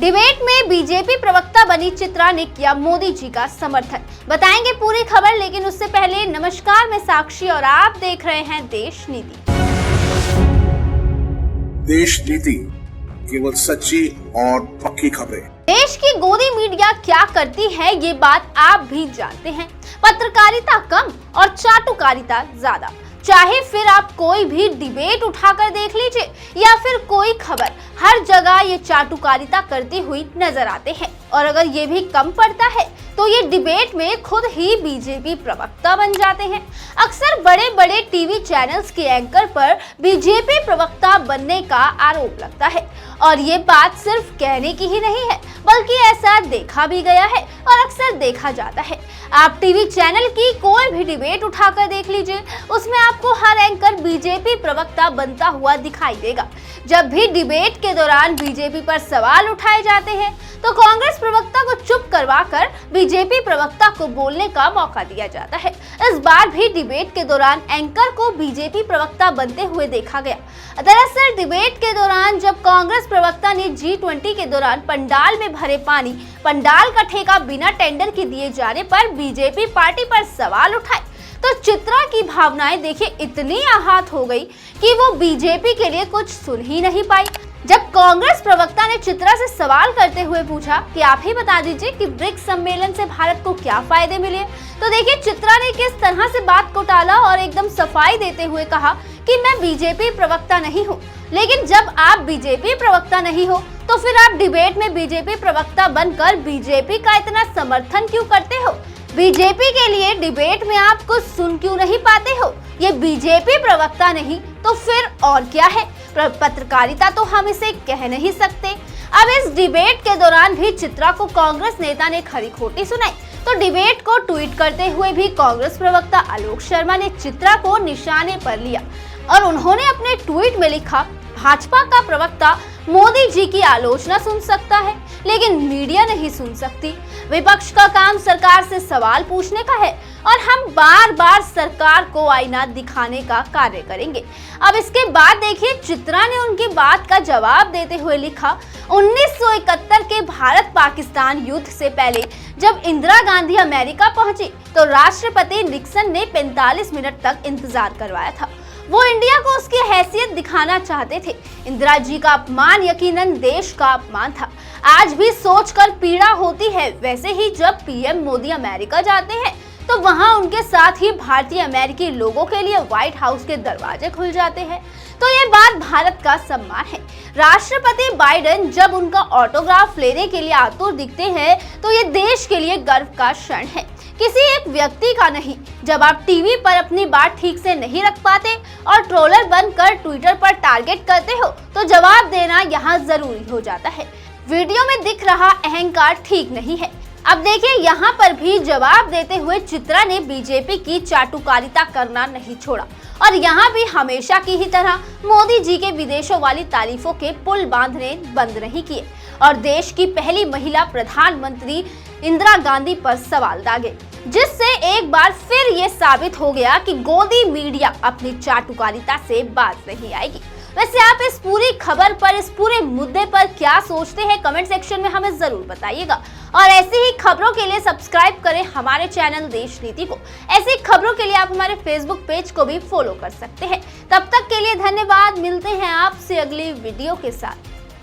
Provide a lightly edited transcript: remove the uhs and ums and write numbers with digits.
Debate में BJP प्रवक्ता बनी चित्रा ने किया मोदी जी का समर्थन। बताएंगे पूरी खबर, लेकिन उससे पहले नमस्कार, मैं साक्षी और आप देख रहे हैं देश नीति। देश नीति, केवल सच्ची और पक्की खबरें। देश की गोदी मीडिया क्या करती है ये बात आप भी जानते हैं। पत्रकारिता कम और चाटुकारिता ज्यादा। चाहे फिर आप कोई भी डिबेट उठाकर देख लीजिए या फिर कोई खबर, हर जगह ये चाटुकारिता करती हुई नजर आते हैं। और अगर ये भी कम पड़ता है तो ये डिबेट में खुद ही बीजेपी प्रवक्ता बन जाते हैं। अक्सर बड़े बड़े टीवी चैनल्स के एंकर पर बीजेपी प्रवक्ता बनने का आरोप लगता है। और ये बात सिर्फ कहने की ही नहीं है, बल्कि ऐसा देखा भी गया है और अक्सर देखा जाता है। आप टीवी चैनल की कोई भी डिबेट उठाकर देख लीजिए, उसमें आपको हर एंकर बीजेपी प्रवक्ता बनता हुआ दिखाई देगा। जब भी डिबेट के दौरान बीजेपी पर सवाल उठाए जाते हैं तो कांग्रेस प्रवक्ता को चुप करवाकर बीजेपी प्रवक्ता को बोलने का मौका दिया जाता है। इस बार भी डिबेट के दौरान एंकर को बीजेपी प्रवक्ता बनते हुए देखा गया। दरअसल डिबेट के दौरान जब कांग्रेस प्रवक्ता ने G20 के दौरान पंडाल में भरे पानी, पंडाल का ठेका बिना टेंडर के दिए जाने पर बीजेपी पार्टी पर सवाल उठाए तो चित्रा की भावनाएं देखिए इतनी आहत हो गई कि वो बीजेपी के लिए कुछ सुन ही नहीं पाई। जब कांग्रेस प्रवक्ता ने चित्रा से सवाल करते हुए पूछा कि आप ही बता दीजिए कि ब्रिक्स सम्मेलन से भारत को क्या फायदे मिले, तो देखिए चित्रा ने किस तरह से बात को टाला और एकदम सफाई देते हुए कहा कि मैं बीजेपी प्रवक्ता नहीं हूँ। लेकिन जब आप बीजेपी प्रवक्ता नहीं हो तो फिर आप डिबेट में बीजेपी प्रवक्ता बनकर बीजेपी का इतना समर्थन क्यों करते हो? बीजेपी के लिए डिबेट में आप कुछ सुन क्यों नहीं पाते हो? ये बीजेपी प्रवक्ता नहीं तो फिर और क्या है? पत्रकारिता तो हम इसे कह नहीं सकते। अब इस डिबेट के दौरान भी चित्रा को कांग्रेस नेता ने खरी खोटी सुनाई तो डिबेट को ट्वीट करते हुए भी कांग्रेस प्रवक्ता आलोक शर्मा ने चित्रा को निशाने पर लिया और उन्होंने अपने ट्वीट में लिखा, भाजपा का प्रवक्ता मोदी जी की आलोचना सुन सकता है लेकिन मीडिया नहीं सुन सकती। विपक्ष का काम सरकार से सवाल पूछने का है और हम बार बार सरकार को आईना दिखाने का कार्य करेंगे। अब इसके बाद देखिए चित्रा ने उनकी बात का जवाब देते हुए लिखा, 1971 के भारत पाकिस्तान युद्ध से पहले जब इंदिरा गांधी अमेरिका पहुंची तो राष्ट्रपति निक्सन ने 45 मिनट तक इंतजार करवाया था। वो इंडिया को उसकी हैसियत दिखाना चाहते थे। इंदिरा जी का अपमान यकीनन देश का अपमान था। आज भी सोचकर पीड़ा होती है। वैसे ही जब पीएम मोदी अमेरिका जाते हैं तो वहां उनके साथ ही भारतीय अमेरिकी लोगों के लिए व्हाइट हाउस के दरवाजे खुल जाते हैं। तो ये बात भारत का सम्मान है। राष्ट्रपति बाइडेन जब उनका ऑटोग्राफ लेने के लिए आतुर दिखते हैं तो ये देश के लिए गर्व का क्षण है, किसी एक व्यक्ति का नहीं। जब आप टीवी पर अपनी बात ठीक से नहीं रख पाते और ट्रोलर बनकर ट्विटर पर टारगेट करते हो तो जवाब देना यहाँ जरूरी हो जाता है। वीडियो में दिख रहा अहंकार ठीक नहीं है। अब देखिए यहाँ पर भी जवाब देते हुए चित्रा ने बीजेपी की चाटुकारिता करना नहीं छोड़ा और यहाँ भी हमेशा की ही तरह मोदी जी के विदेशों वाली तारीफों के पुल बांधने बंद नहीं किए और देश की पहली महिला प्रधानमंत्री इंदिरा गांधी पर सवाल दागे, जिससे एक बार फिर ये साबित हो गया कि गोदी मीडिया अपनी चाटुकारिता से बाज नहीं आएगी। वैसे आप इस पूरी खबर पर, इस पूरे मुद्दे पर क्या सोचते हैं, कमेंट सेक्शन में हमें जरूर बताइएगा। और ऐसी ही खबरों के लिए सब्सक्राइब करें हमारे चैनल देश नीति को। ऐसी खबरों के लिए आप हमारे फेसबुक पेज को भी फॉलो कर सकते हैं। तब तक के लिए धन्यवाद। मिलते हैं आपसे अगली वीडियो के साथ।